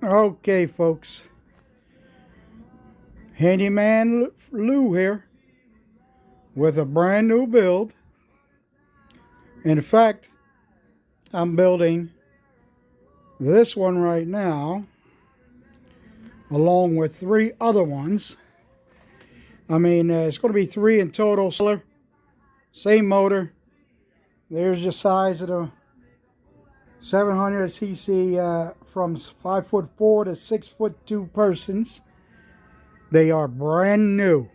Okay, folks. Handyman Lou here with a brand new build. In fact, I'm building this one right now along with 3 other ones. It's going to be 3 in total. Same motor. There's the size of the 700cc from 5'4" to 6'2" persons. They are brand new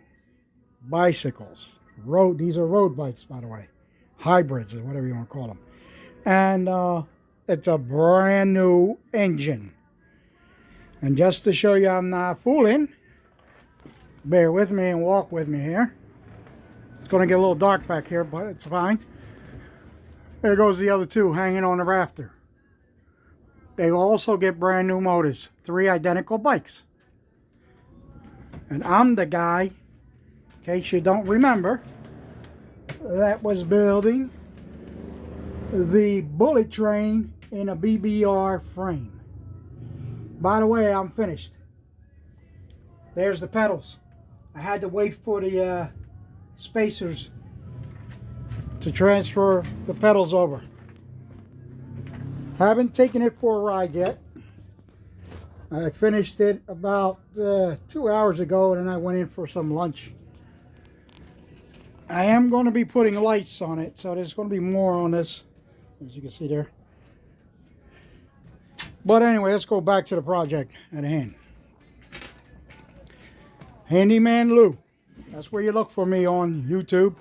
bicycles. These are road bikes, by the way. Hybrids, or whatever you want to call them. And it's a brand new engine. And just to show you I'm not fooling, bear with me and walk with me here. It's going to get a little dark back here, but it's fine. There goes the other 2 hanging on the rafter. They also get brand new motors. 3 identical bikes. And I'm the guy, in case you don't remember, that was building the bullet train in a BBR frame. By the way, I'm finished. There's the pedals. I had to wait for the spacers to transfer the pedals over. Haven't taken it for a ride yet. I finished it about 2 hours ago, and then I went in for some lunch. I am going to be putting lights on it, so there's going to be more on this, as you can see there. But anyway, let's go back to the project at hand. Handyman Lou. That's where you look for me on YouTube.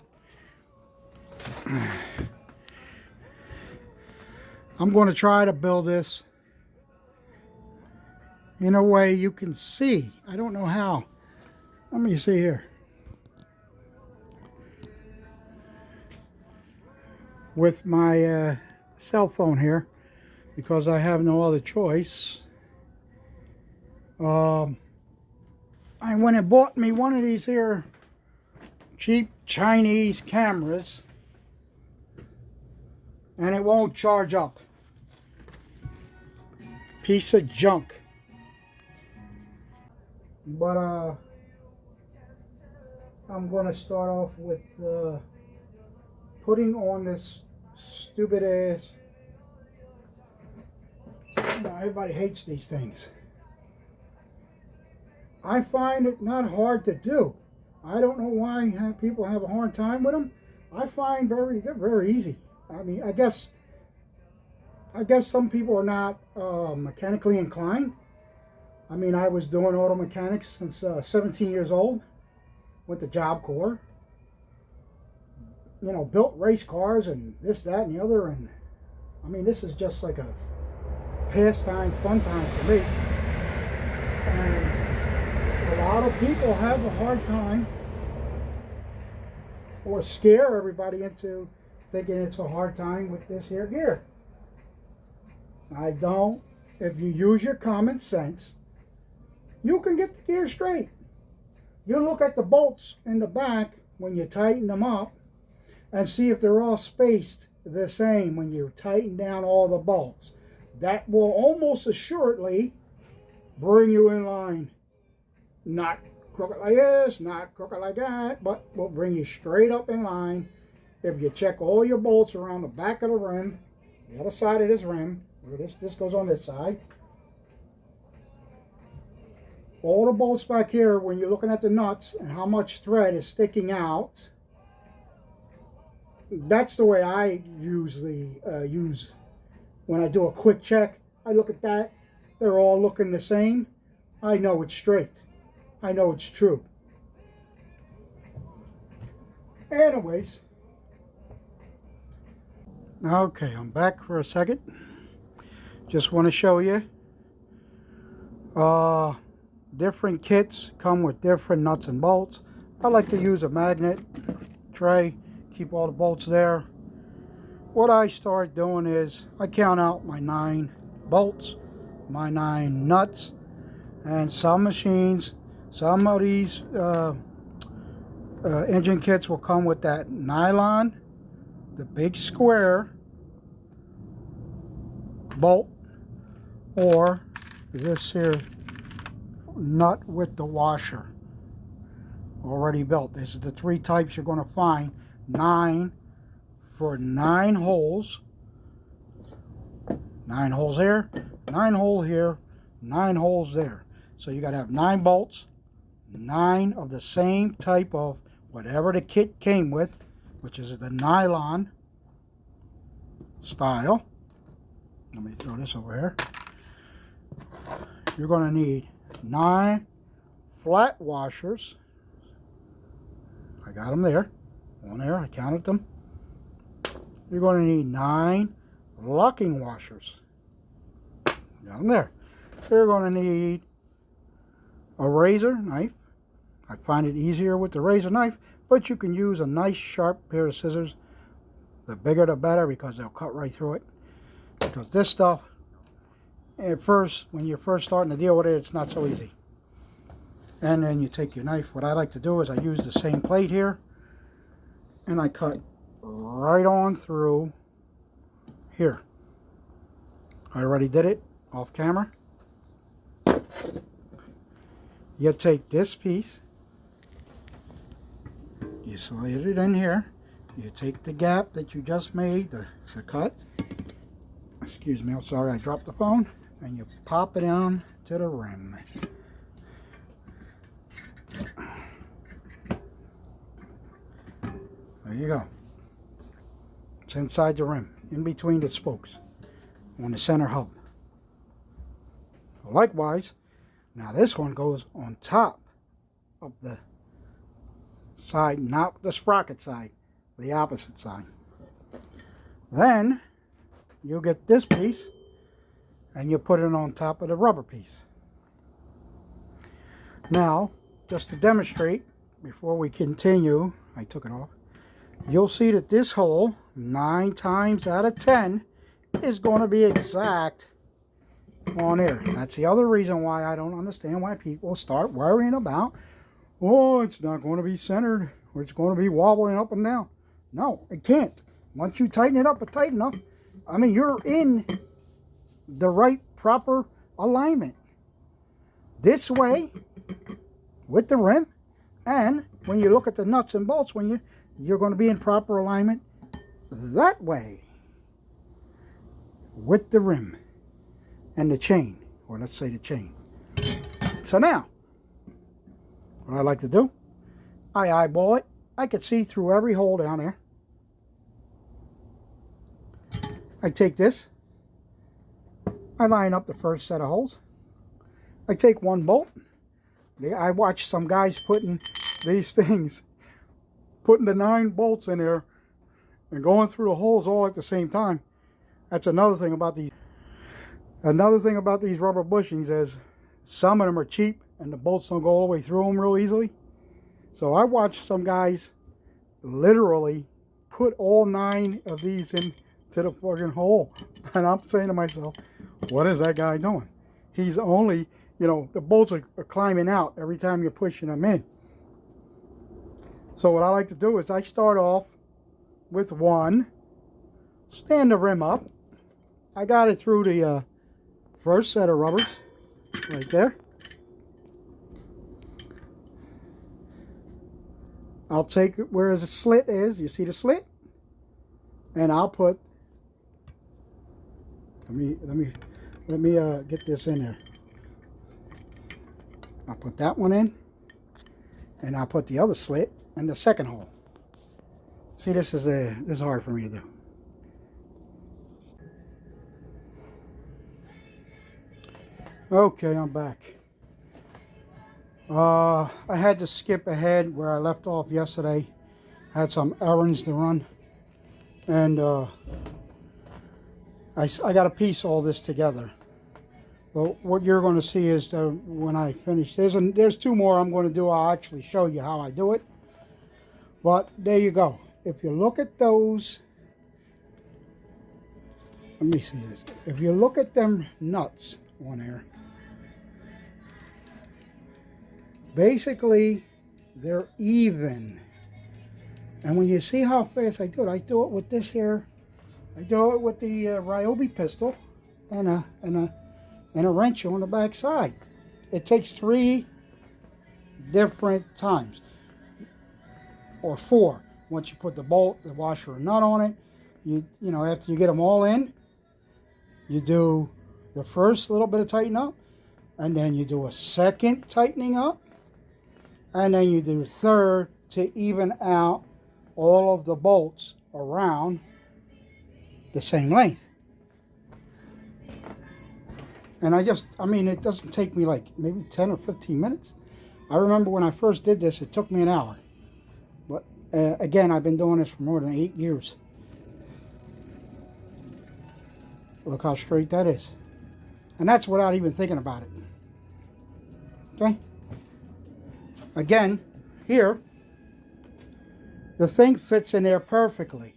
I'm going to try to build this in a way you can see. I don't know how. Let me see here. With my cell phone here, because I have no other choice. I went and bought me one of these here cheap Chinese cameras, and it won't charge up. Piece of junk. But I'm going to start off with putting on this stupid ass. Now, everybody hates these things. I find it not hard to do. I don't know why people have a hard time with them. I find they're very easy. I guess some people are not mechanically inclined. I was doing auto mechanics since 17 years old. Went to Job Corps. Built race cars and this, that, and the other. And this is just like a pastime, fun time for me. And a lot of people have a hard time or scare everybody into thinking it's a hard time with this here gear. I don't. If you use your common sense, you can get the gear straight. You look at the bolts in the back when you tighten them up and see if they're all spaced the same when you tighten down all the bolts. That will almost assuredly bring you in line. Not crooked like this, not crooked like that, but will bring you straight up in line if you check all your bolts around the back of the rim, the other side of this rim, where this goes on this side. All the bolts back here, when you're looking at the nuts and how much thread is sticking out, that's the way I usually use. When I do a quick check, I look at that. They're all looking the same. I know it's straight. I know it's true. Anyways. Okay, I'm back for a second. Just want to show you. Different kits come with different nuts and bolts. I like to use a magnet tray. Keep all the bolts there. What I start doing is I count out my 9 bolts, my 9 nuts, and some machines, some of these engine kits will come with that nylon, the big square bolt, or this here nut with the washer already built. This is the 3 types you're going to find. 9 for 9 holes. 9 holes here, 9 hole here, 9 holes there. So you got to have 9 bolts, 9 of the same type of whatever the kit came with, which is the nylon style. Let me throw this over here. You're going to need 9 flat washers. I got them there. On there, I counted them. You're going to need 9 locking washers. Got them there. You're going to need a razor knife. I find it easier with the razor knife, but you can use a nice sharp pair of scissors. The bigger the better, because they'll cut right through it. Because this stuff, at first, when you're first starting to deal with it, it's not so easy. And then you take your knife. What I like to do is I use the same plate here, and I cut right on through here. I already did it off camera. You take this piece, you slide it in here, you take the gap that you just made, the cut, excuse me, I'm sorry, I dropped the phone, and you pop it down to the rim. There you go. It's inside the rim, in between the spokes, on the center hub. Likewise, now this one goes on top of the side, not the sprocket side, the opposite side. Then you get this piece and you put it on top of the rubber piece. Now, just to demonstrate, before we continue, I took it off, you'll see that this hole, 9 times out of 10, is going to be exact on there. That's the other reason why I don't understand why people start worrying about, oh, it's not going to be centered, or it's going to be wobbling up and down. No, it can't. Once you tighten it up tight enough, I mean, you're in the right proper alignment. This way, with the rim, and when you look at the nuts and bolts, when you're going to be in proper alignment that way with the rim and the chain, or let's say the chain. So now, what I like to do, I eyeball it. I can see through every hole down there. I take this, I line up the first set of holes. I take 1 bolt. I watch some guys putting these things, putting the 9 bolts in there and going through the holes all at the same time. That's another thing about these. Another thing about these rubber bushings is some of them are cheap and the bolts don't go all the way through them real easily. So I watched some guys literally put all 9 of these into the fucking hole. And I'm saying to myself, what is that guy doing? He's only, you know, the bolts are climbing out every time you're pushing them in. So what I like to do is I start off with 1, stand the rim up. I got it through the first set of rubbers right there. I'll take it where the slit is. You see the slit? And I'll put, let me get this in there. I'll put that one in, and I'll put the other slit in the second hole. See, this is hard for me to do. Okay, I'm back. I had to skip ahead where I left off yesterday. I had some errands to run, and I got to piece all this together. But what you're going to see is when I finish, there's 2 more I'm going to do. I'll actually show you how I do it. But there you go. If you look at those, let me see this. If you look at them nuts on there, basically they're even. And when you see how fast I do it with this here. I do it with the Ryobi pistol and a and a wrench on the back side. It takes 3 different times, or 4. Once you put the bolt, the washer, and nut on it, you know, after you get them all in, you do the first little bit of tighten up, and then you do a second tightening up, and then you do a third to even out all of the bolts around the same length. And I mean, it doesn't take me like maybe 10 or 15 minutes. I remember when I first did this, it took me an hour. But again, I've been doing this for more than 8 years. Look how straight that is. And that's without even thinking about it. Okay? Again, here, the thing fits in there perfectly.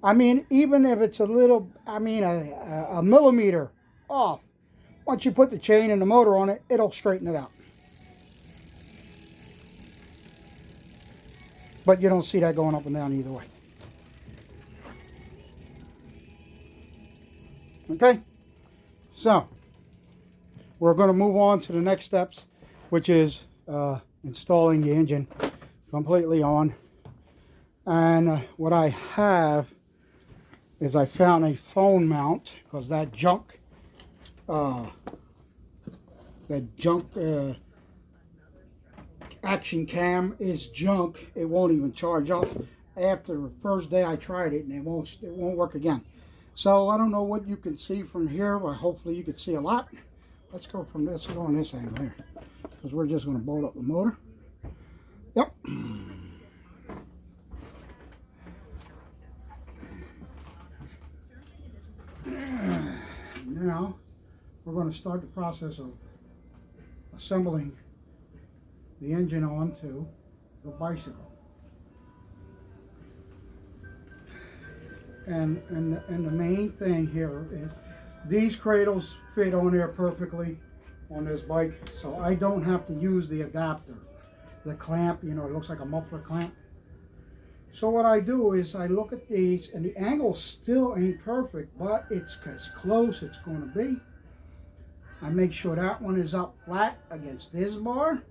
I mean, even if it's a little, I mean, a millimeter off, once you put the chain and the motor on it, it'll straighten it out. But you don't see that going up and down either way. Okay? So, we're going to move on to the next steps, which is installing the engine completely on. And what I have is I found a phone mount, because that junk action cam is junk. It won't even charge up. After the first day I tried it, and it won't work again. So I don't know what you can see from here, but hopefully you can see a lot. Let's go from this, go on this angle here, because we're just going to bolt up the motor. Yep. Now we're going to start the process of assembling the engine onto the bicycle. And the main thing here is these cradles fit on there perfectly on this bike, so I don't have to use the adapter, the clamp, you know, it looks like a muffler clamp. So what I do is I look at these, and the angle still ain't perfect, but it's as close it's going to be. I make sure that one is up flat against this bar,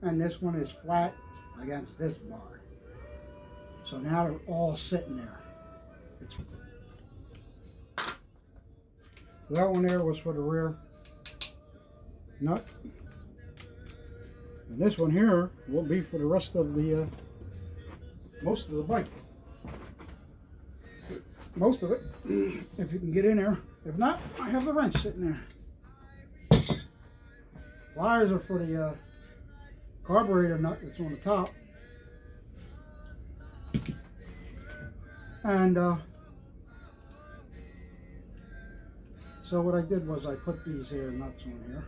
and this one is flat against this bar. So now they're all sitting there. That one there was for the rear nut, and this one here will be for the rest of the most of the bike. Most of it, if you can get in there. If not, I have the wrench sitting there. Pliers are for the carburetor nut that's on the top. And so what I did was I put these here nuts on here.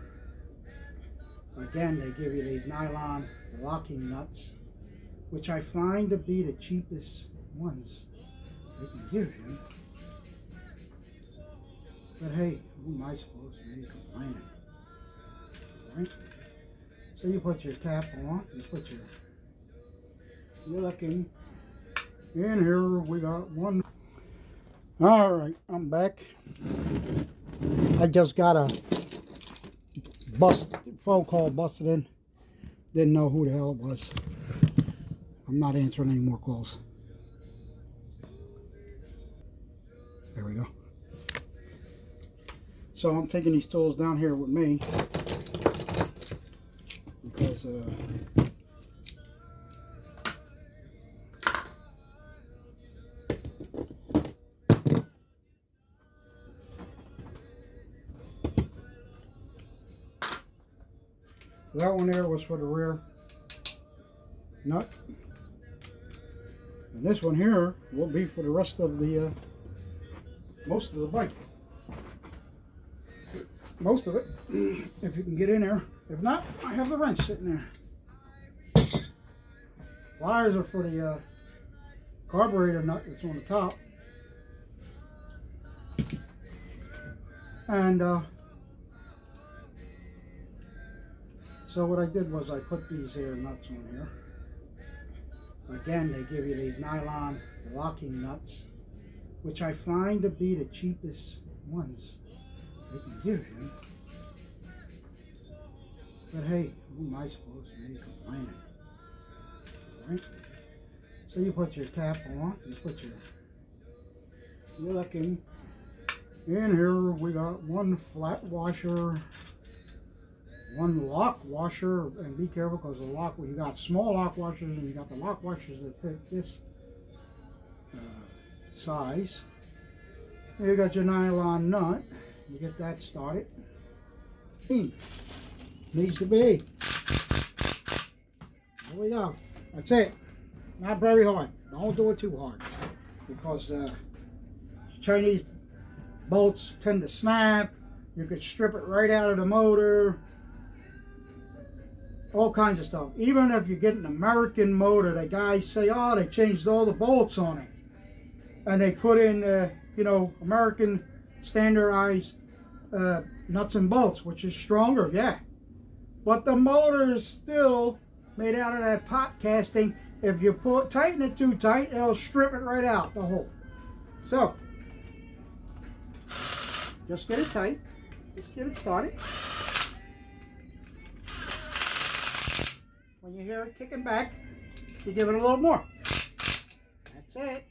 Again, they give you these nylon locking nuts, which I find to be the cheapest ones they can give you. But hey, who am I supposed to be complaining? Right? So you put your cap on, you put your, you're looking in here, we got one. All right, I'm back. I just got a phone call busted in. Didn't know who the hell it was. I'm not answering any more calls. There we go. So I'm taking these tools down here with me because that one there was for the rear nut, and this one here will be for the rest of the most of the bike. Most of it, if you can get in there. If not, I have the wrench sitting there. Pliers are for the carburetor nut that's on the top. And so what I did was I put these here nuts on here. Again, they give you these nylon locking nuts, which I find to be the cheapest ones they can give you. But hey, who am I supposed to be complaining? Right? So you put your cap on, you put your, you're looking, in here we got one flat washer, one lock washer, and be careful because the lock, you got small lock washers and you got the lock washers that fit this size. You got your nylon nut, you get that started. Needs to be. There we go. That's it. Not very hard. Don't do it too hard because Chinese bolts tend to snap. You could strip it right out of the motor. All kinds of stuff. Even if you get an American motor, the guys say, oh, they changed all the bolts on it. And they put in, you know, American standardized nuts and bolts, which is stronger, yeah. But the motor is still made out of that pot casting. If you tighten it too tight, it'll strip it right out, the hole. So, just get it tight. Just get it started. When you hear it kicking back, you give it a little more. That's it.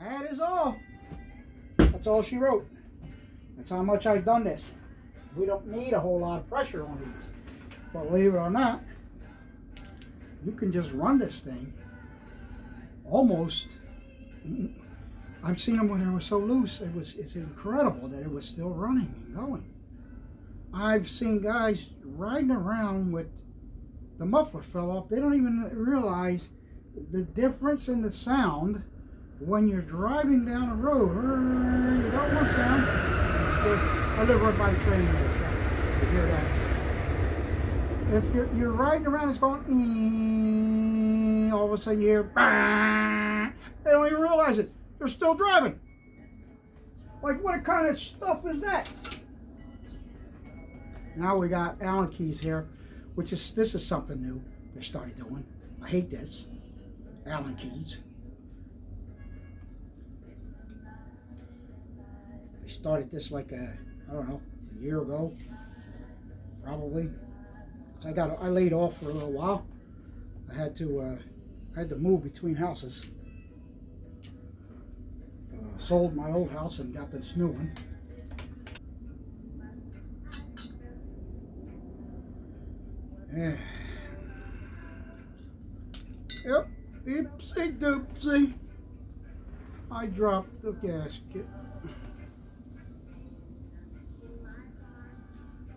That is all. That's all she wrote. That's how much I've done this. We don't need a whole lot of pressure on these. But believe it or not, you can just run this thing almost. I've seen them when they were so loose. It's incredible that it was still running and going. I've seen guys riding around with the muffler fell off. They don't even realize the difference in the sound when you're driving down a road. You got one sound. I live right by the train. You hear that? If you're riding around, it's going. All of a sudden you hear. They don't even realize it. They're still driving. Like, what kind of stuff is that? Now we got Allen keys here, which is, this is something new they started doing. I hate this. Allen keys. They started this like I don't know, a year ago, probably. So I laid off for a little while. I had to move between houses. Sold my old house and got this new one. Yeah. Yep, oopsie doopsie. I dropped the gasket.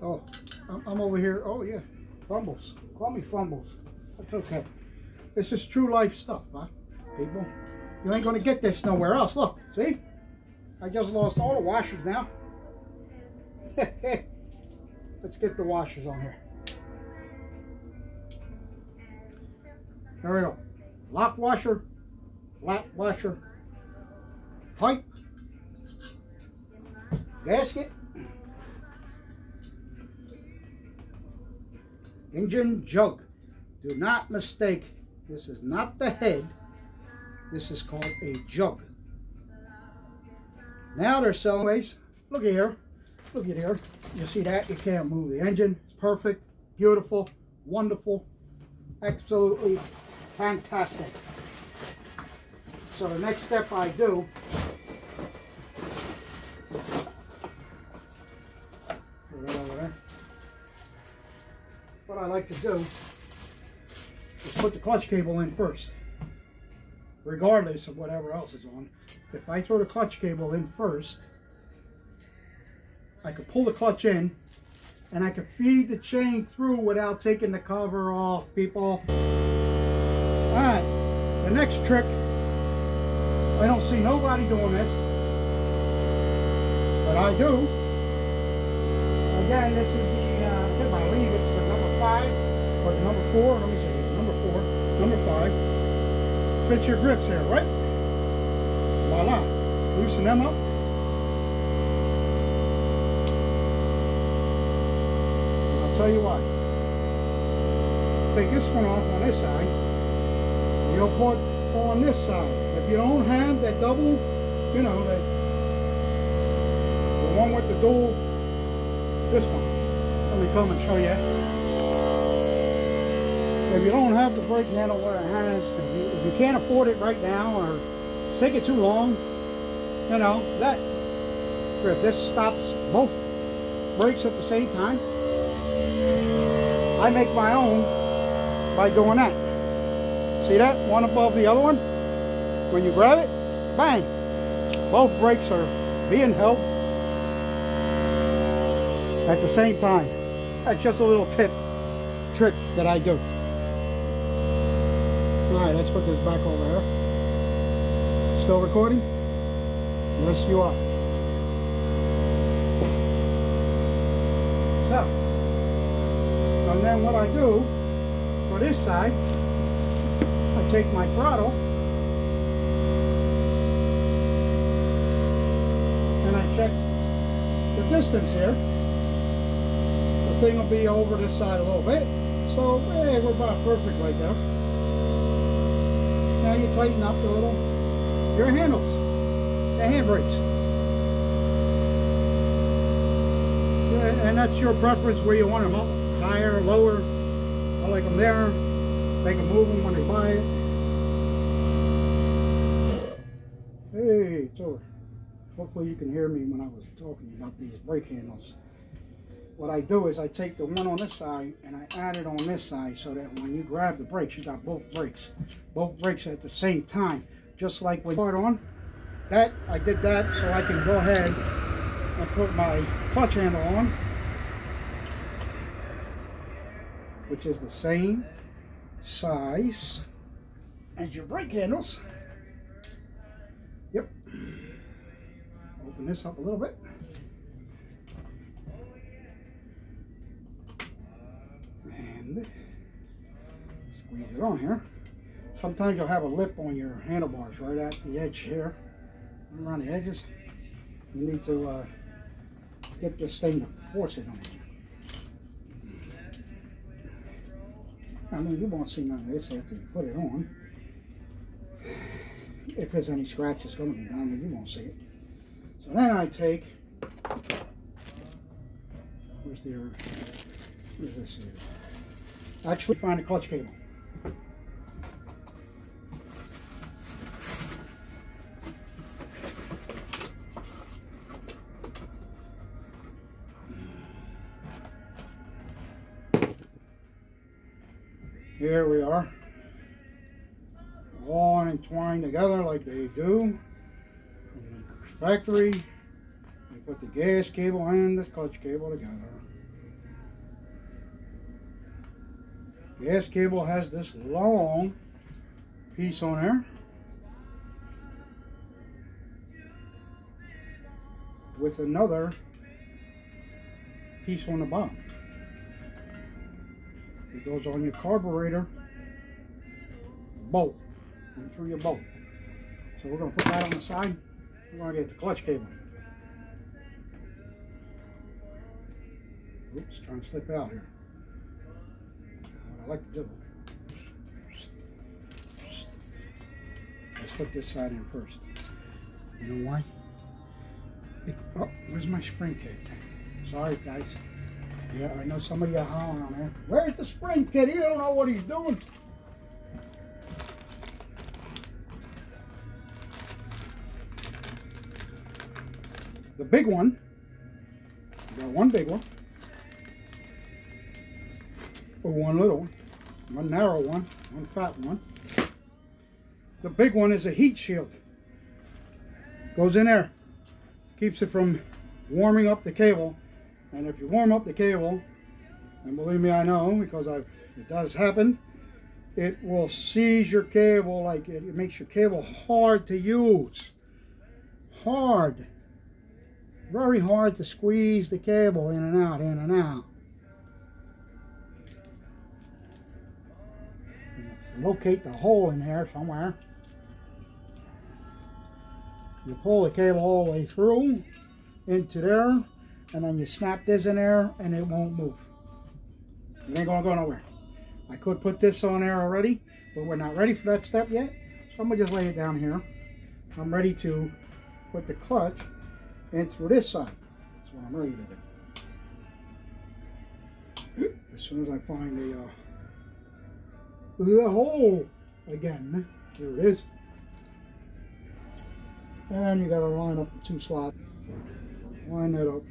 Oh, I'm over here. Oh yeah, fumbles. Call me fumbles. That's okay. This is true life stuff, huh, people? You ain't gonna get this nowhere else. Look, see? I just lost all the washers now. Let's get the washers on here. There we go. Lock washer, flat washer, pipe, gasket, engine jug. Do not mistake, this is not the head. This is called a jug. Now they're selling ways. Look at here. Look at here. You see that? You can't move the engine. It's perfect, beautiful, wonderful, absolutely fantastic. So the next step I do, what I like to do is put the clutch cable in first, regardless of whatever else is on. If I throw the clutch cable in first, I could pull the clutch in and I could feed the chain through without taking the cover off, people. Alright, the next trick, I don't see nobody doing this, but I do. Again, this is the, I believe it's the number 5, or the number 4, let me see, number 4, number 5. Fits your grips here, right? Voila. Loosen them up. And I'll tell you what. Take this one off on this side. You'll put on this side. If you don't have that double, you know, the one with the dual this one. Let me come and show you. If you don't have the brake handle where it has, if you can't afford it right now, or it's taking too long, you know, that grip, this stops both brakes at the same time. I make my own by doing that. See that? One above the other one. When you grab it, bang! Both brakes are being held at the same time. That's just a little trick that I do. Alright, let's put this back over here. Still recording? Yes, you are. So, and then what I do for this side, I take my throttle and I check the distance here. The thing will be over this side a little bit. So, hey, we're about perfect right there. Now you tighten up a little your handles, the handbrakes. Yeah, and that's your preference where you want them up, higher, lower. I like them there. They can move them when they buy it. Hey, so hopefully you can hear me when I was talking about these brake handles. What I do is I take the one on this side and I add it on this side so that when you grab the brakes, you got both brakes at the same time. Just like when you start on that, I did that so I can go ahead and put my clutch handle on, which is the same size as your brake handles. Yep. Open this up a little bit. And squeeze it on here. Sometimes you'll have a lip on your handlebars right at the edge here, around the edges. You need to get this thing to force it on you. I mean, you won't see none of this after you put it on. If there's any scratch, it's going to be done, and you won't see it. So then I take, where's this here? Actually, find a clutch cable. Here we are, all entwined together like they do in the factory. They put the gas cable and the clutch cable together. Gas cable has this long piece on there with another piece on the bottom. It goes on your carburetor bolt and through your bolt. So we're going to put that on the side. We're going to get the clutch cable. Oops, trying to slip out here. What I like to do. Let's put this side in first. You know why? Oh, where's my spring kit? Sorry, guys. Yeah, I know somebody are hollering on there. Where's the spring kit? He don't know what he's doing. The big one. You got one big one. Or one little one. One narrow one. One fat one. The big one is a heat shield. Goes in there. Keeps it from warming up the cable. And if you warm up the cable, and believe me, I know, because it does happen, it will seize your cable, like it makes your cable hard to use. Hard. Very hard to squeeze the cable in and out, in and out. Locate the hole in there somewhere. You pull the cable all the way through into there. And then you snap this in there and it won't move. It ain't gonna go nowhere. I could put this on there already, but we're not ready for that step yet. So I'm gonna just lay it down here. I'm ready to put the clutch in through this side. That's what I'm ready to do. as soon as I find the hole again. Here it is. And you got to line up the 2 slots. Line that up.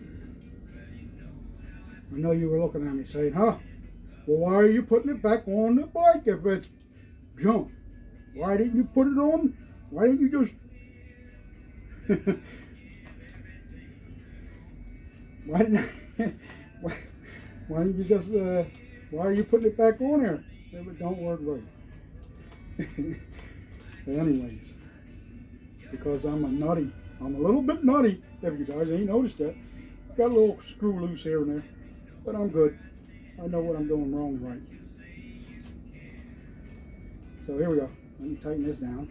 I know you were looking at me saying, huh? Well, why are you putting it back on the bike if it's junk? Why didn't you put it on? Why didn't you just... why didn't you just... why are you putting it back on there if it don't work right? But anyways, because I'm a nutty. I'm a little bit nutty, if you guys ain't noticed that. Got a little screw loose here and there, but I'm good. I know what I'm doing wrong right. So here we go. Let me tighten this down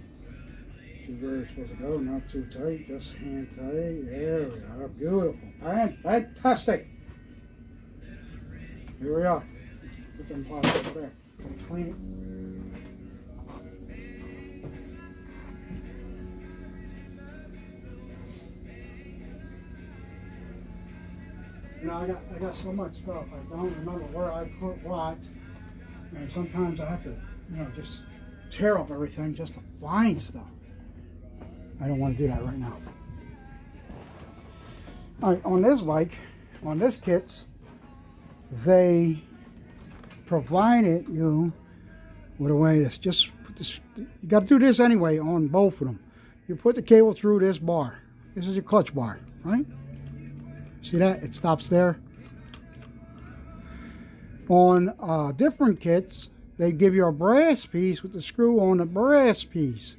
to where it's supposed to go. Not too tight, just hand tight. There we are. Beautiful. Fantastic. Here we are. Put them parts over there. Clean it. You know, I got so much stuff. I don't remember where I put what. And sometimes I have to, you know, just tear up everything just to find stuff. I don't want to do that right now. All right, on this bike, on this kits, they provided you with a way to just put this, you got to do this anyway on both of them. You put the cable through this bar. This is your clutch bar, right? See that? It stops there. On different kits, they give you a brass piece with the screw on the brass piece.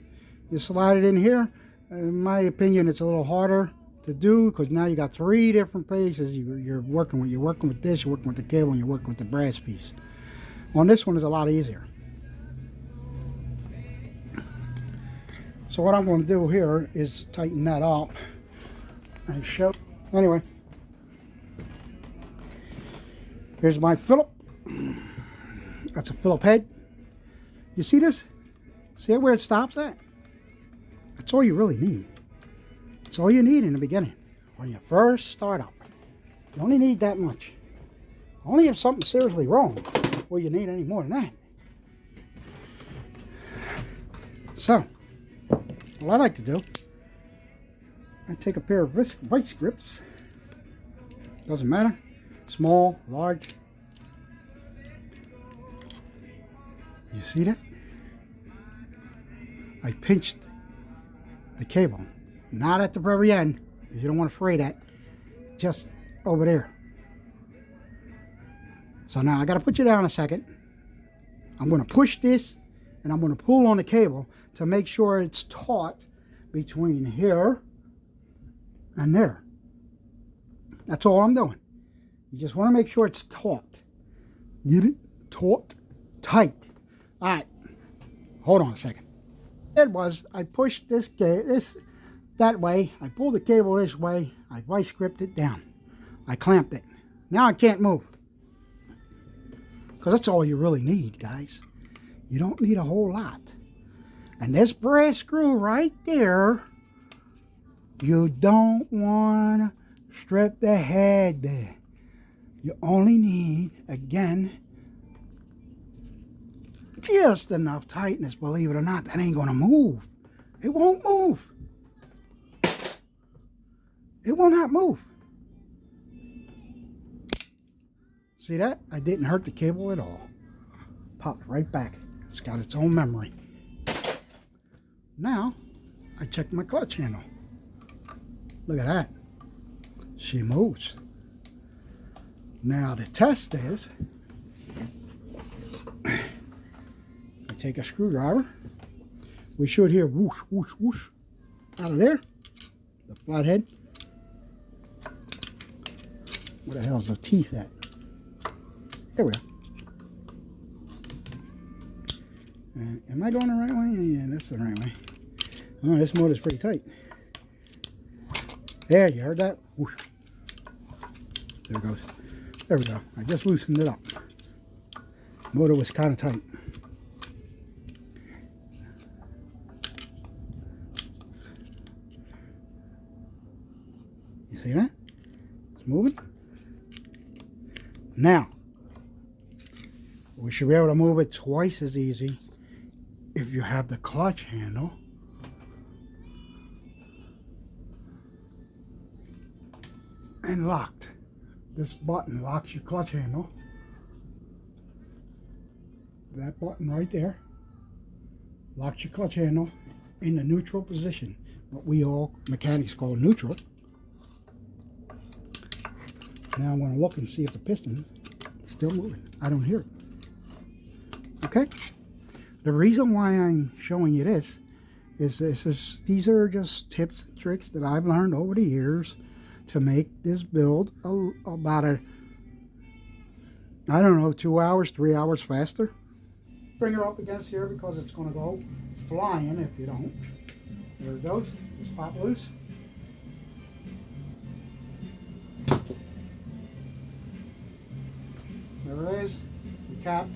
You slide it in here. In my opinion, it's a little harder to do because now you got 3 different pieces you're working with. You're working with this, you're working with the cable, and you're working with the brass piece. On this one is a lot easier. So what I'm going to do here is tighten that up and show. Anyway. Here's my Phillip. That's a Phillip head. You see this? See where it stops at? That's all you really need. That's all you need in the beginning. When you first start up. You only need that much. Only if something's seriously wrong will you need any more than that. So, what I like to do, I take a pair of vice grips. Doesn't matter. Small, large. You see that? I pinched the cable. Not at the very end. You don't want to fray that. Just over there. So now I got to put you down a second. I'm going to push this and I'm going to pull on the cable to make sure it's taut between here and there. That's all I'm doing. You just want to make sure it's taut. Get it? Taut. Tight. All right. Hold on a second. It was, I pushed this that way. I pulled the cable this way. I vice gripped it down. I clamped it. Now I can't move. Because that's all you really need, guys. You don't need a whole lot. And this brass screw right there, you don't want to strip the head there. You only need, again, just enough tightness, believe it or not. That ain't going to move. It won't move. It will not move. See that? I didn't hurt the cable at all. Popped right back. It's got its own memory. Now, I check my clutch handle. Look at that. She moves. Now the test is, I take a screwdriver. We should hear whoosh, whoosh, whoosh out of there. The flathead. Where the hell's the teeth at? There we go. Am I going the right way? Yeah, that's the right way. Oh, this motor's pretty tight. There, you heard that? Whoosh. There it goes. There we go. I just loosened it up. Motor was kind of tight. You see that? It's moving. Now, We should be able to move it twice as easy if you have the clutch handle. And locked. This button locks your clutch handle. That button right there locks your clutch handle in the neutral position, what we all mechanics call neutral. Now I'm going to look and see if the piston is still moving. I don't hear it. Okay? The reason why I'm showing you this is these are just tips and tricks that I've learned over the years to make this build about I don't know, 2 hours, 3 hours faster. Bring her up against here because it's going to go flying if you don't. There it goes. Just pop loose. There it is. The cap.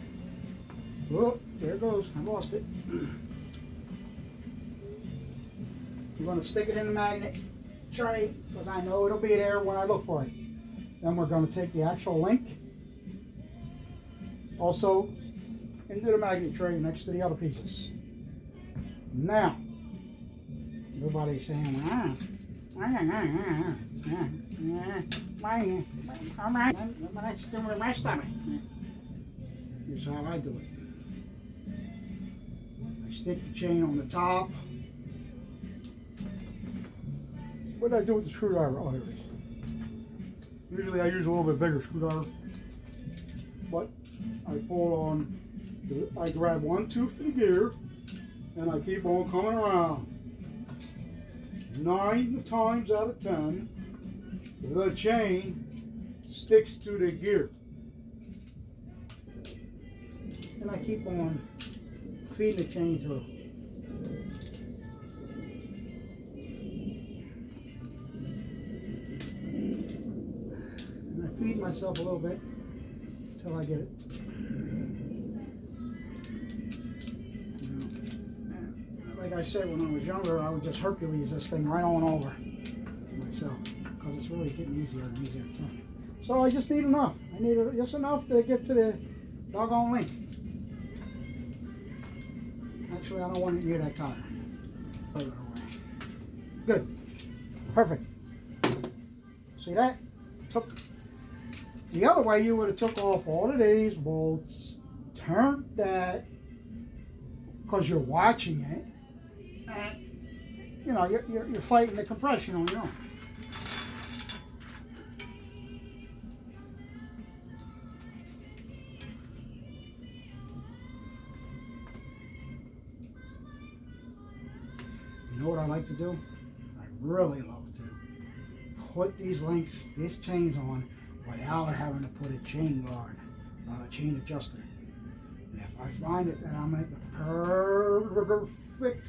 Oh, there it goes. I lost it. You're going to stick it in the magnet tray because I know it'll be there when I look for it. Then we're going to take the actual link also into the magnet tray next to the other pieces. Now, everybody's saying, my stomach. Here's how I do it. I stick the chain on the top. What did I do with the screwdriver? Oh, here it is. Usually I use a little bit bigger screwdriver, but I pull on, I grab one tooth of the gear, and I keep on coming around. 9 times out of 10, the chain sticks to the gear. And I keep on feeding the chain through. And I feed myself a little bit until I get it. Like I said, when I was younger, I would just Hercules this thing right on over myself because it's really getting easier and easier. So I just need enough. I need just enough to get to the doggone link. Actually, I don't want it near that tire. Further away. Good. Perfect. See that? Took the other way, you would have took off all of these bolts, turned that, because you're watching it. You know, you're fighting the compression on your own. You know what I like to do? I really love to put these links, these chains on without having to put a chain guard, chain adjuster. And if I find it that I'm at the perfect,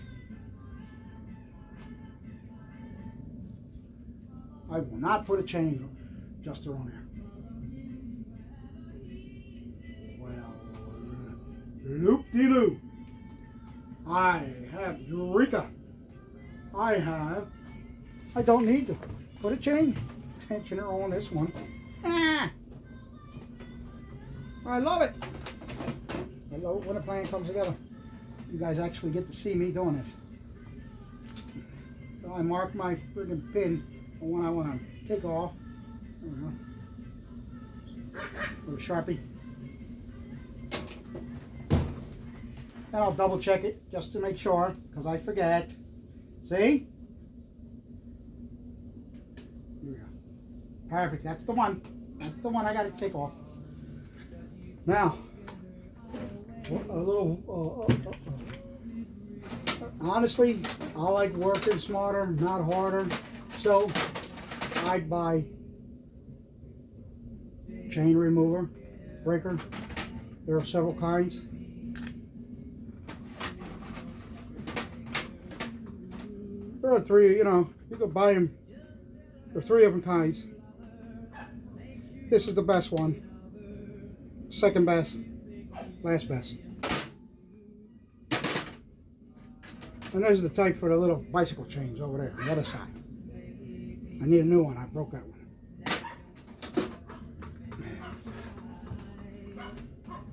I will not put a chain adjuster on there. Well, loop-de-loop. I have Eureka. I don't need to put a chain tensioner on this one. Ah! I love it. I love it when a plan comes together. You guys actually get to see me doing this. So I mark my friggin' pin when I want to take off. There we go. With a Sharpie. Then I'll double check it just to make sure, because I forget. See? Here we go. Perfect. That's the one. That's the one I got to take off. Now, a little. Honestly, I like working smarter, not harder. So, I'd buy chain remover, breaker. There are several kinds. There are 3, you know, you could buy them. There are 3 different kinds. This is the best one. Second best. Last best. And there's the type for the little bicycle chains over there on the other side. I need a new one. I broke that one.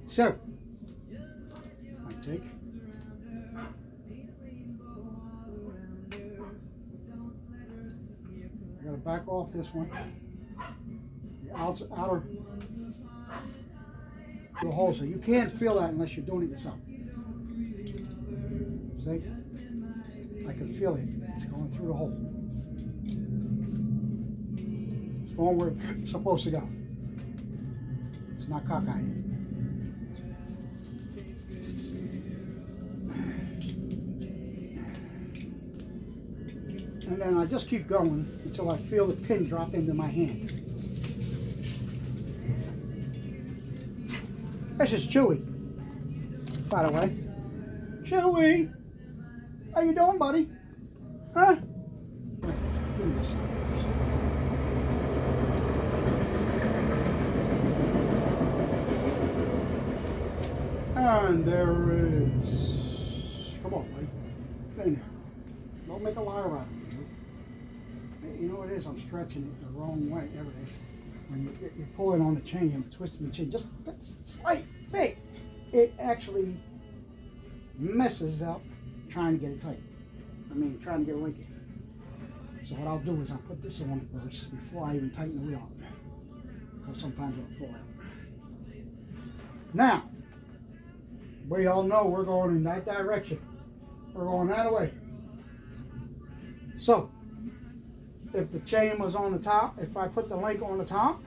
So, See? I gotta back off this one. The outer the hole, so you can't feel that unless you're doing it yourself. See? I can feel it. It's going through the hole. It's going where it's supposed to go. It's not cockeyed. And then I just keep going until I feel the pin drop into my hand. This is Chewy, by the way. Chewy, how you doing, buddy? Huh? Give me this. And there is. Come on, buddy. Get in there. Don't make a liar out of me. You know what it is? I'm stretching it the wrong way. There it is. When you're pulling on the chain, you're twisting the chain. Just that's slight bit. It actually messes up trying to get it tight. I mean, trying to get it wicked. So what I'll do is I'll put this on first before I even tighten the wheel up. Because sometimes it'll fall out. Now, we all know we're going in that direction. We're going that way. So, if the chain was on the top, if I put the link on the top,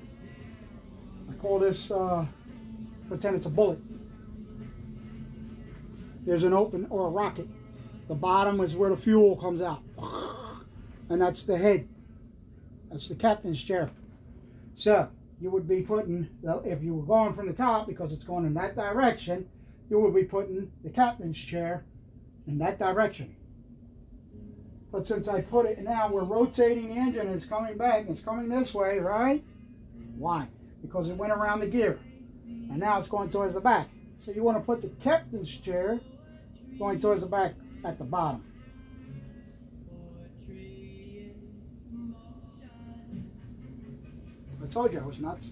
I call this, pretend it's a bullet. There's an open, or a rocket. The bottom is where the fuel comes out. And that's the head. That's the captain's chair. So, you would be putting, if you were going from the top, because it's going in that direction, you would be putting the captain's chair in that direction. But since I put it, now we're rotating the engine, it's coming back, it's coming this way, right? Why? Because it went around the gear. And now it's going towards the back. So you want to put the captain's chair going towards the back at the bottom. I told you I was nuts.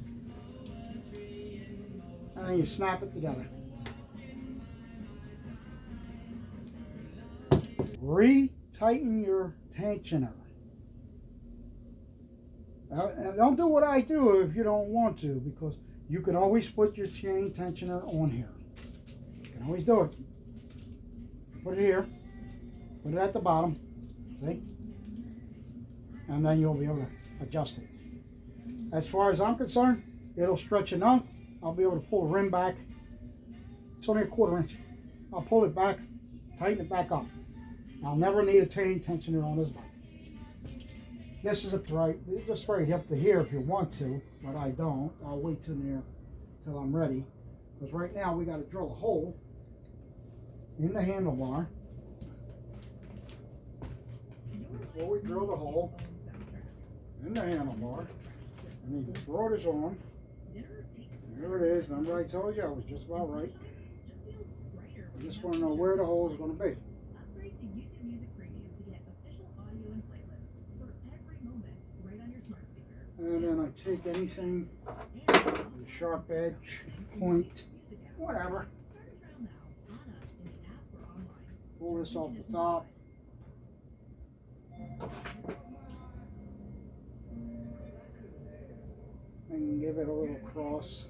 And then you snap it together. Re-tighten your tensioner. And don't do what I do if you don't want to, because you can always put your chain tensioner on here. You can always do it. Put it here. Put it at the bottom. See? And then you'll be able to adjust it. As far as I'm concerned, it'll stretch enough. I'll be able to pull the rim back. It's only a 1/4 inch. I'll pull it back, tighten it back up. I'll never need a chain tensioner on this bike. This is just right up to here if you want to, but I don't. I'll wait till I'm ready. Because right now we got to drill a hole in the handlebar. Before we drill the hole in the handlebar, I need to throw this on. There it is. Remember I told you I was just about right. I just want to know where the hole is going to be. And then I take anything, the sharp edge, point, whatever. Pull this off the top. And give it a little cross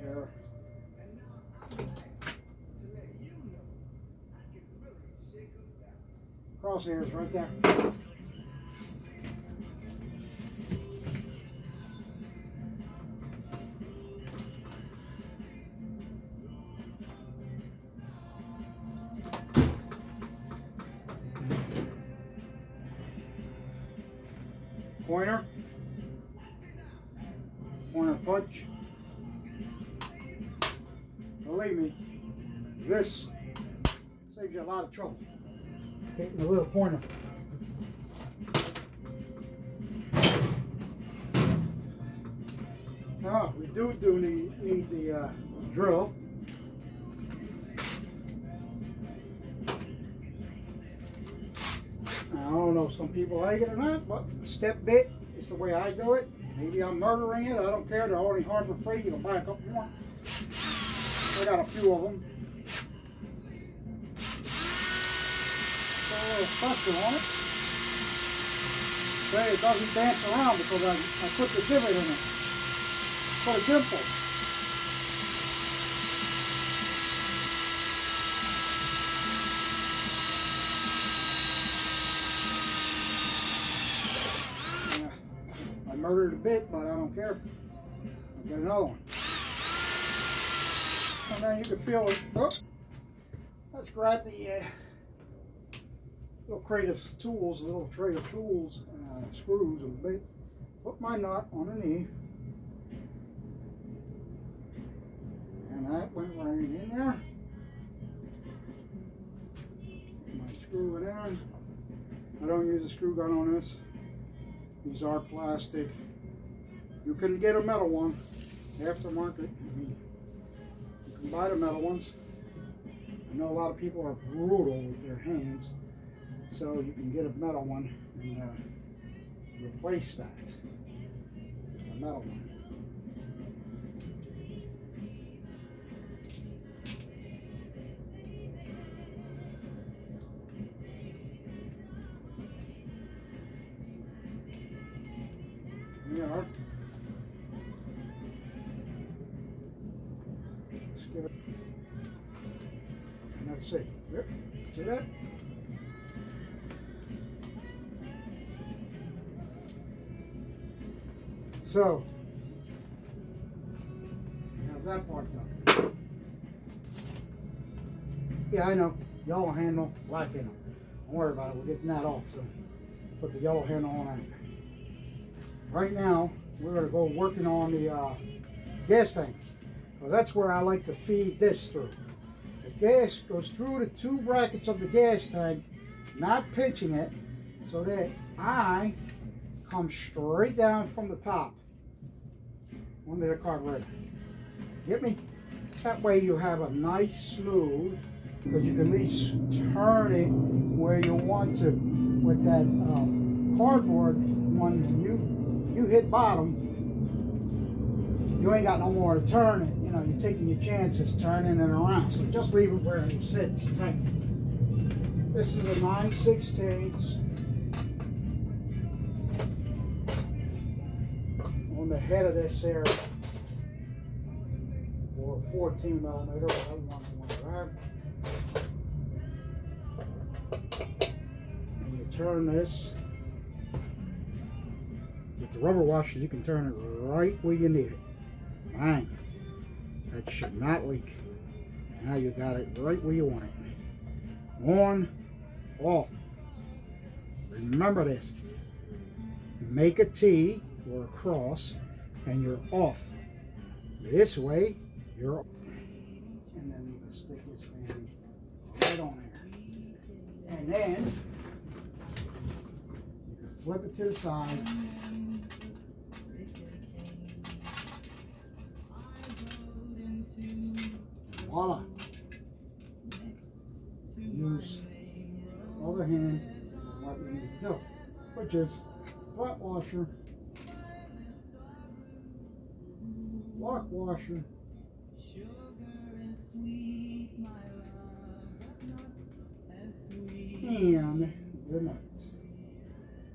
here. Crosshairs right there. Pointer punch. Believe me, this saves you a lot of trouble. Getting a little pointer. Now we do need the drill. I don't know if some people like it or not, but step bit is the way I do it. Maybe I'm murdering it. I don't care. They're only Harbor Freight. You can buy a couple more. I got a few of them. little pressure on it. See, it doesn't dance around because I put the divot in it. Put a dimple. I murdered a bit, but I don't care. I'll get another one. And then you can feel it. Oh, let's grab the little crate of tools, a little tray of tools, screws and bits. Put my nut on the knee. And that went right in there. My screw it in. I don't use a screw gun on this. These are plastic. You can get a metal one, aftermarket. You can buy the metal ones. I know a lot of people are brutal with their hands, so you can get a metal one and replace that with a metal one. There we are. Let's give it. Let's see. Yep. See that? So, have that part done. Yeah, I know. Yellow handle, black handle. Don't worry about it. We're getting that off. So, put the yellow handle on that. Right now, we're going to go working on the gas tank. Because that's where I like to feed this through. The gas goes through the two brackets of the gas tank, not pinching it, so that I come straight down from the top onto the carburetor. Get me? That way you have a nice smooth, because you can at least turn it where you want to. With that cardboard one, you hit bottom, you ain't got no more to turn it. You know, you're taking your chances turning it around. So just leave it where it sits. Tight. This is a 9/16 on the head of this area, or 14 millimeter, whatever you want to grab. And you turn this. With the rubber washer, you can turn it right where you need it. Bang. That should not leak. Now you got it right where you want it. On, off. Remember this. Make a T or a cross, and you're off. This way, you're off. And then you can stick this fan right on there. And then you can flip it to the side. Voila. Use other hand for what you need to do, which is flat washer, lock washer, and the nuts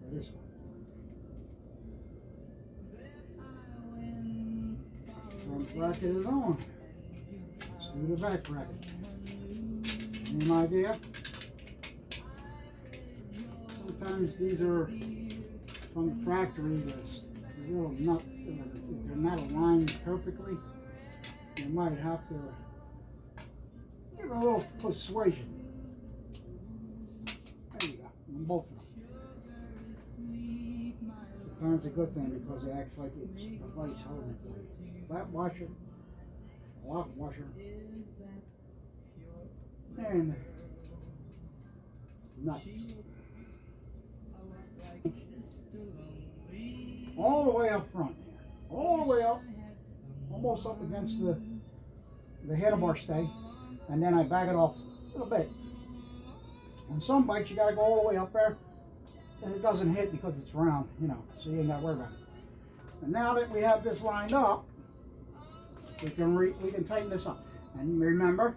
for this one. Front bracket is on. Let's do the back bracket. Same idea. Sometimes these are from the factory. These little nuts, if they're not aligned perfectly, you might have to give it a little persuasion. There you go, on both of them. Sometimes a good thing because it acts like it's a vice holding it for you. Flat washer, lock washer, and nuts. All the way up front here. All the way up, almost up against the handlebar stay, and then I back it off a little bit. On some bikes you gotta go all the way up there, and it doesn't hit because it's round, you know, so you ain't gotta worry about it. And now that we have this lined up, we can tighten this up. And remember,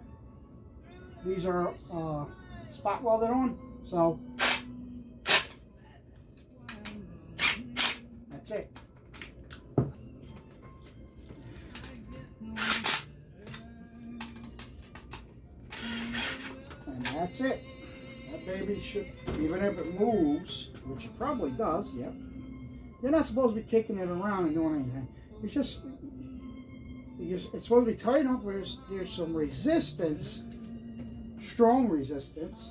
these are spot welded on, So that's it. And that's it. That baby should, even if it moves, which it probably does, yep. You're not supposed to be kicking it around and doing anything. It's supposed to be tight enough where there's some resistance, strong resistance,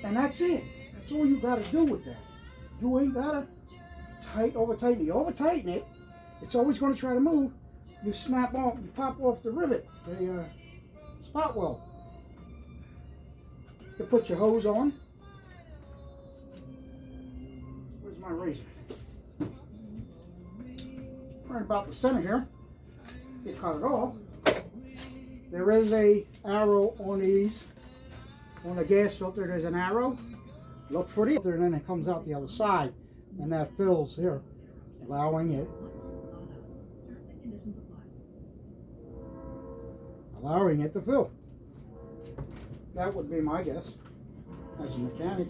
and that's it. That's all you got to do with that. You ain't got to over tighten it. You over tighten it, it's always going to try to move. You snap off, you pop off the rivet, the spot weld. You put your hose on. Where's my razor? Right about the center here. You cut it off. There is a arrow on these. On the gas filter, there's an arrow. Look for the filter, and then it comes out the other side, and that fills here, allowing it to fill. That would be my guess as a mechanic.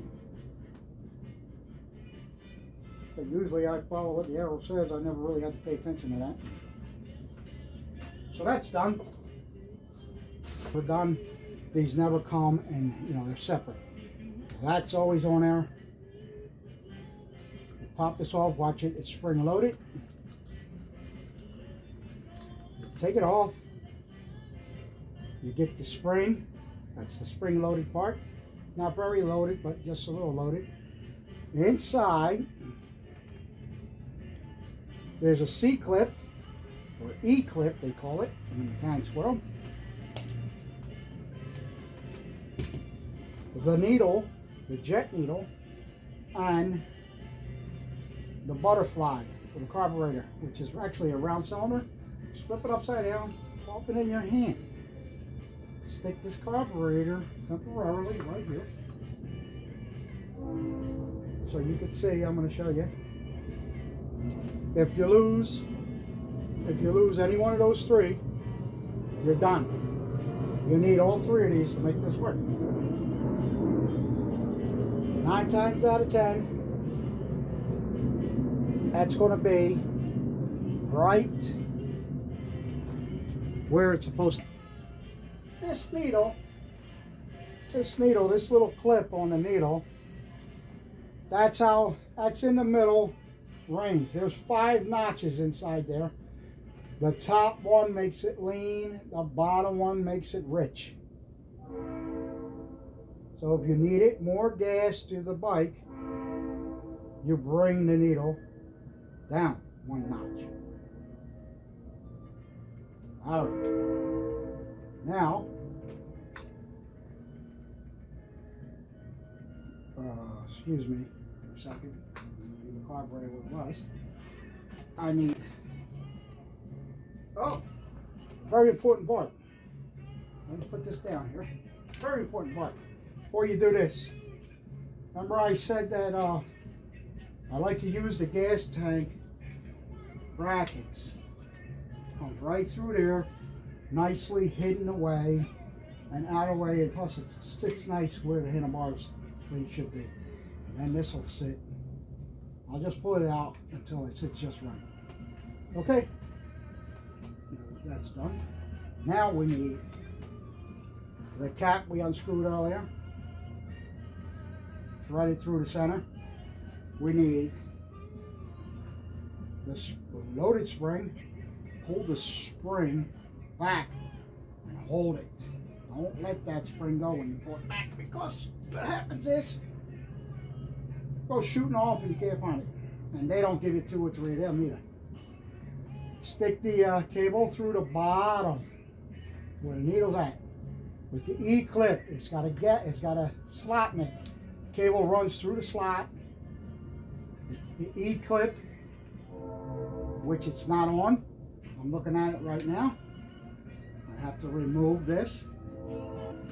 But usually I follow what the arrow says. I never really had to pay attention to that. So that's done. We're done. These never come, and they're separate. That's always on there. You pop this off, watch it, it's spring loaded. Take it off. You get the spring. That's the spring loaded part. Not very loaded, but just a little loaded. Inside, there's a C-clip, or E-clip they call it in the mechanics world. The needle, the jet needle, and the butterfly for the carburetor, which is actually a round cylinder. Just flip it upside down, pop it in your hand. Stick this carburetor temporarily right here. So you can see, I'm going to show you. If you lose any one of those three, you're done. You need all three of these to make this work. 9 times out of 10, that's going to be right where it's supposed to. This little clip on the needle, that's in the middle range. There's 5 notches inside there. The top one makes it lean, the bottom one makes it rich. So if you needed more gas to the bike, you bring the needle down 1 notch. All right. Now, excuse me for a second. Leave the carburetor where it was. I need, very important part. Let me put this down here. Very important part. Before you do this, remember I said that I like to use the gas tank brackets. Comes right through there, nicely hidden away and out of the way, and plus it sits nice where the handlebars should be. And then this will sit. I'll just pull it out until it sits just right. Okay, that's done. Now we need the cap we unscrewed earlier. Thread it through the center. We need this loaded spring. Pull the spring back and hold it. Don't let that spring go when you pull it back, because what happens is it goes shooting off and you can't find it. And they don't give you 2 or 3 of them either. Stick the cable through the bottom where the needle's at. With the E-clip, it's got a slot in it. The cable runs through the slot. The E-clip, which it's not on. I'm looking at it right now. I have to remove this.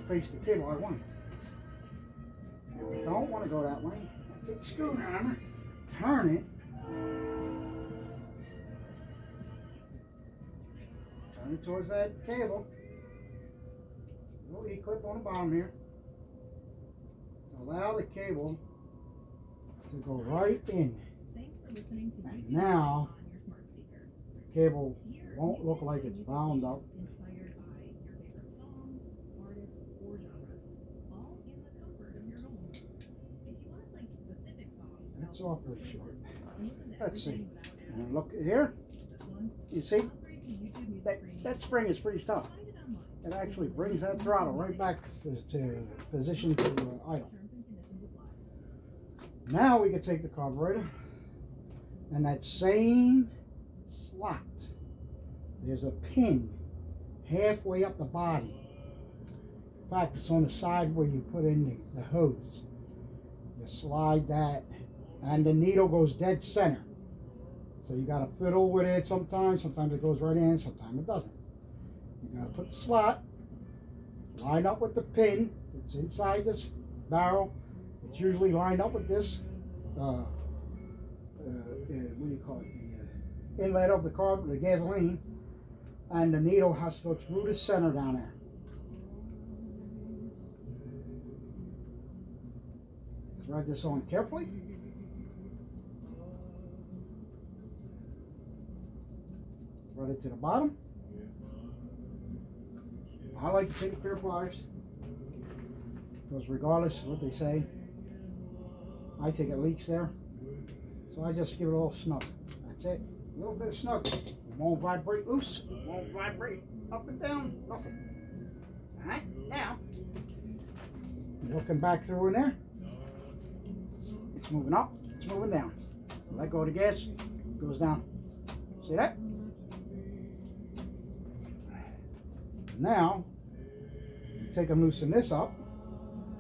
Face the cable I want. If I don't want to go that way, I take the screwdriver, turn it, towards that cable. Little E-clip on the bottom here. allow the cable to go right in. And now the cable won't look like it's bound up. It's awfully short. Let's see. And look here. You see? That spring is pretty tough. It actually brings that throttle right back to position to idle. Now we can take the carburetor and that same slot. There's a pin halfway up the body. In fact, it's on the side where you put in the hose. You slide that and the needle goes dead center. So you gotta fiddle with it sometimes. Sometimes it goes right in, sometimes it doesn't. You gotta put the slot, line up with the pin. It's inside this barrel. It's usually lined up with this, what do you call it? The inlet of the gasoline. And the needle has to go through the center down there. Thread this on carefully. Thread it to the bottom. I like to take a pair of pliers because regardless of what they say, I think it leaks there. So I just give it a little snug. That's it. A little bit of snug. It won't vibrate loose. It won't vibrate up and down. Nothing. Alright, now, looking back through in there, it's moving up, it's moving down. Let go of the gas, it goes down. See that? Now, take and loosen this up.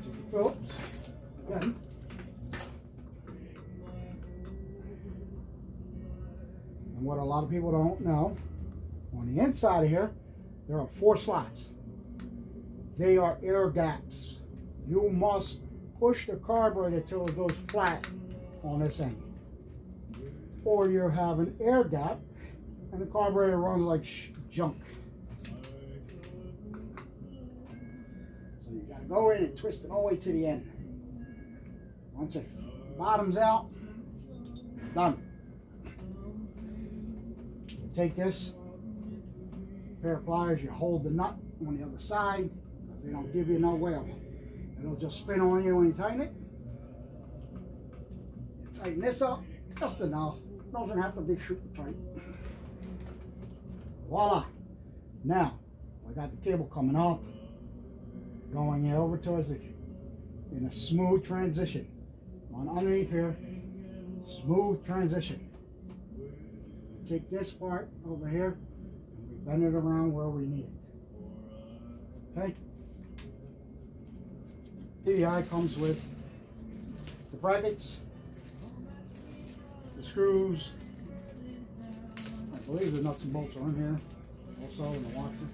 Just the Phillips. Again. And what a lot of people don't know, on the inside of here, there are 4 slots. They are air gaps. You must push the carburetor till it goes flat on this end. Or you have an air gap and the carburetor runs like junk. So you gotta go in and twist it all the way to the end. Once it bottoms out, done. You take this pair of pliers, you hold the nut on the other side because they don't give you no wheel. It'll just spin on you when you tighten it. You tighten this up just enough. Doesn't have to be super tight. Voila. Now, we got the cable coming up, going over towards it in a smooth transition. On underneath here, smooth transition. Take this part over here and we bend it around where we need it. Okay? PDI comes with the brackets, the screws. I believe the nuts and bolts are in here. Also in the washer.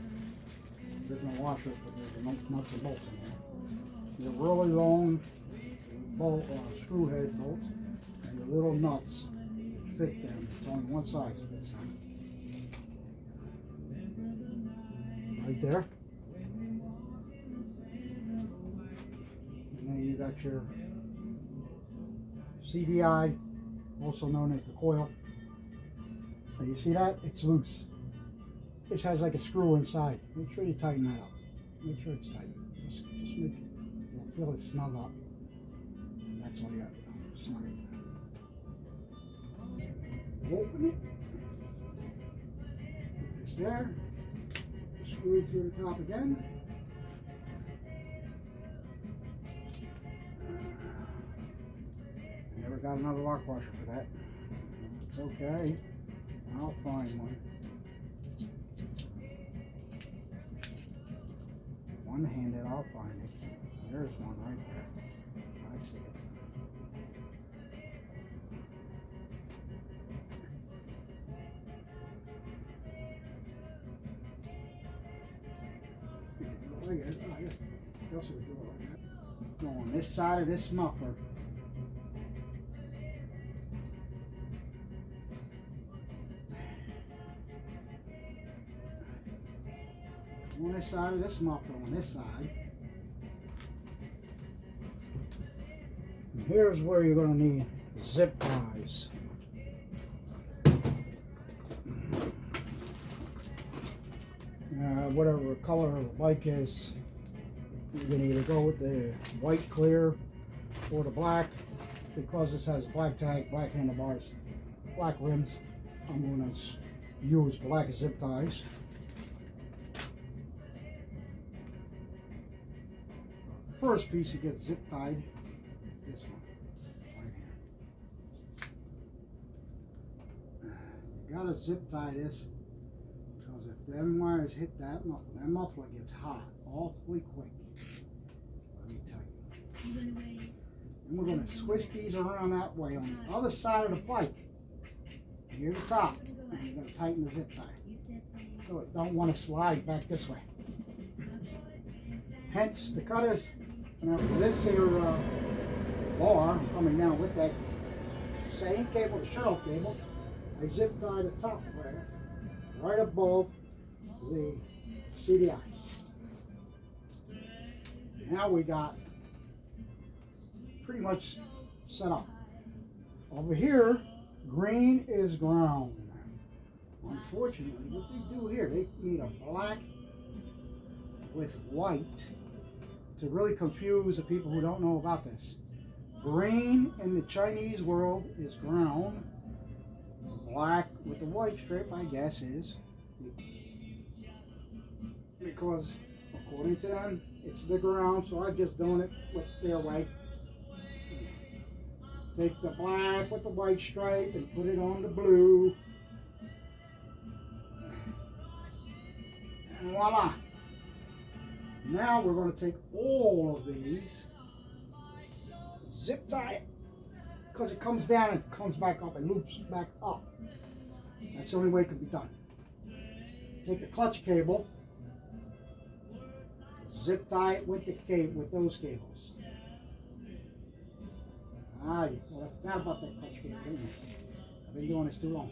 There's no washer, but there's the nuts and bolts in there. The really long bolt, screw head bolts and the little nuts that fit them. It's only one size of this. Right there. And then you got your CDI, also known as the coil. Now you see that? It's loose. This has like a screw inside. Make sure you tighten that up. Make sure it's tight. Just make it, you'll feel it snug up. And that's all you have to do. Snug it. Open it. Put this there. Screw it through the top again. Never got another lock washer for that. It's okay. I'll find one. One-handed, I'll find it. There's one right there. I see it. Go on this side of this muffler. On this side of this muffler, on this side. Here's where you're going to need zip ties. Whatever color of the bike is, you can either go with the white clear or the black. Because this has black tag, black handlebars, black rims, I'm going to use black zip ties. First piece you get zip tied is this one right here. You gotta zip tie this because if them wires hit that muffler gets hot awfully quick. Let me tell you. And we're going to twist these around that way on the other side of the bike. Near the top. And you're going to tighten the zip tie. So it don't want to slide back this way. Hence the cutters. Now this here bar coming down with that same cable, the shuttle cable, I zip tie the top there, right above the CDI. Now we got pretty much set up. Over here, green is ground. Unfortunately, what they do here, they need a black with white to really confuse the people who don't know about this. Green in the Chinese world is ground. Black with the white strip, I guess, is because according to them, it's the ground, so I'm just doing it with their way. Take the black with the white stripe and put it on the blue. And voila. Now we're going to take all of these, zip tie it, because it comes down and comes back up and loops back up. That's the only way it can be done. Take the clutch cable, zip tie it with the cable, with those cables. Ah, you forgot about that clutch cable, didn't you? I've been doing this too long.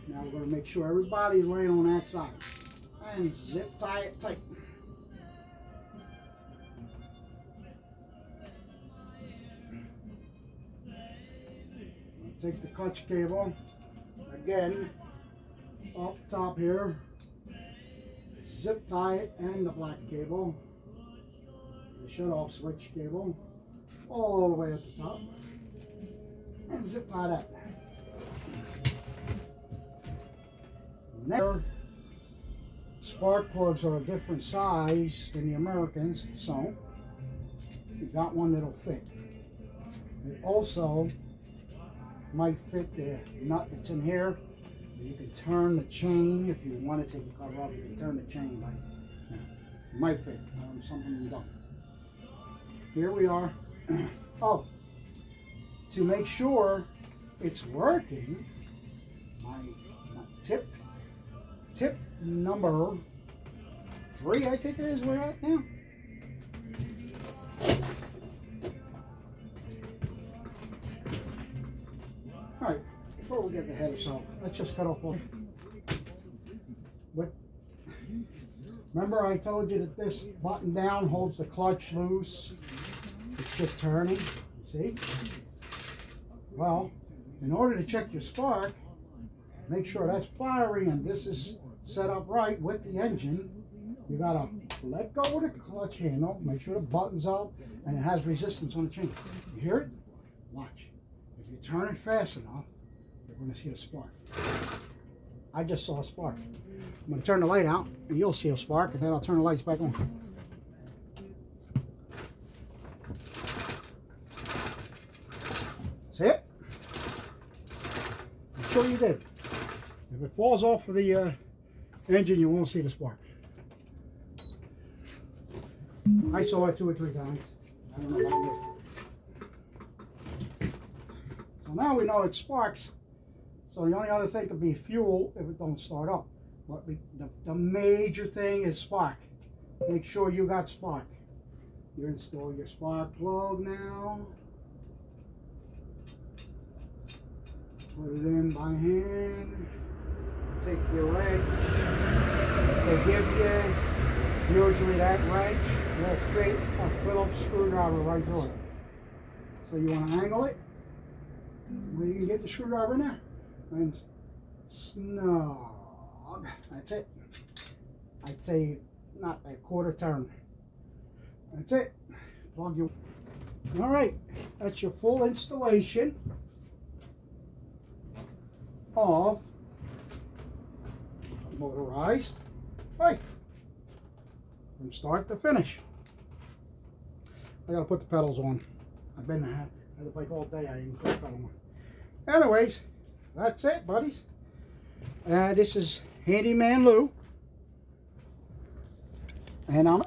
Now we're going to make sure everybody's laying on that side. And zip tie it tight. Take the clutch cable, again, up top here, zip tie it and the black cable, the shut-off switch cable, all the way at the top, and zip tie that. Next, spark plugs are a different size than the Americans, so you got one that'll fit. It also might fit the nut that's in here. You can turn the chain if you want to take the cover off. You can turn the chain like it might fit. Something you don't. Here we are. Oh, to make sure it's working, my tip number 3, I think it is, we're at now. All right, before we get ahead of ourselves, let's just cut off one. Remember I told you that this button down holds the clutch loose? It's just turning, see? Well, in order to check your spark, make sure that's firing and this is set up right with the engine. You gotta let go of the clutch handle, make sure the button's up and it has resistance on the chain. You hear it? Watch. If you turn it fast enough, you're gonna see a spark. I just saw a spark. I'm gonna turn the light out and you'll see a spark, and then I'll turn the lights back on. See it? I'm sure you did. If it falls off of the engine, you won't see the spark. I saw it 2 or 3 times. I don't know about you. So now we know it sparks. So the only other thing could be fuel if it don't start up. But the major thing is spark. Make sure you got spark. You install your spark plug now. Put it in by hand. Take your wrench. They give you usually that wrench will fit a Phillips screwdriver right through it. So you want to angle it where you can get the screwdriver in there and snug. That's it. I'd say not a quarter turn. That's it. Plug your. All right, that's your full installation of motorized bike from start to finish. I gotta put the pedals on. I've been had the bike all day. I didn't put the pedal on. Anyways, that's it, buddies. This is Handyman Lou, and I'm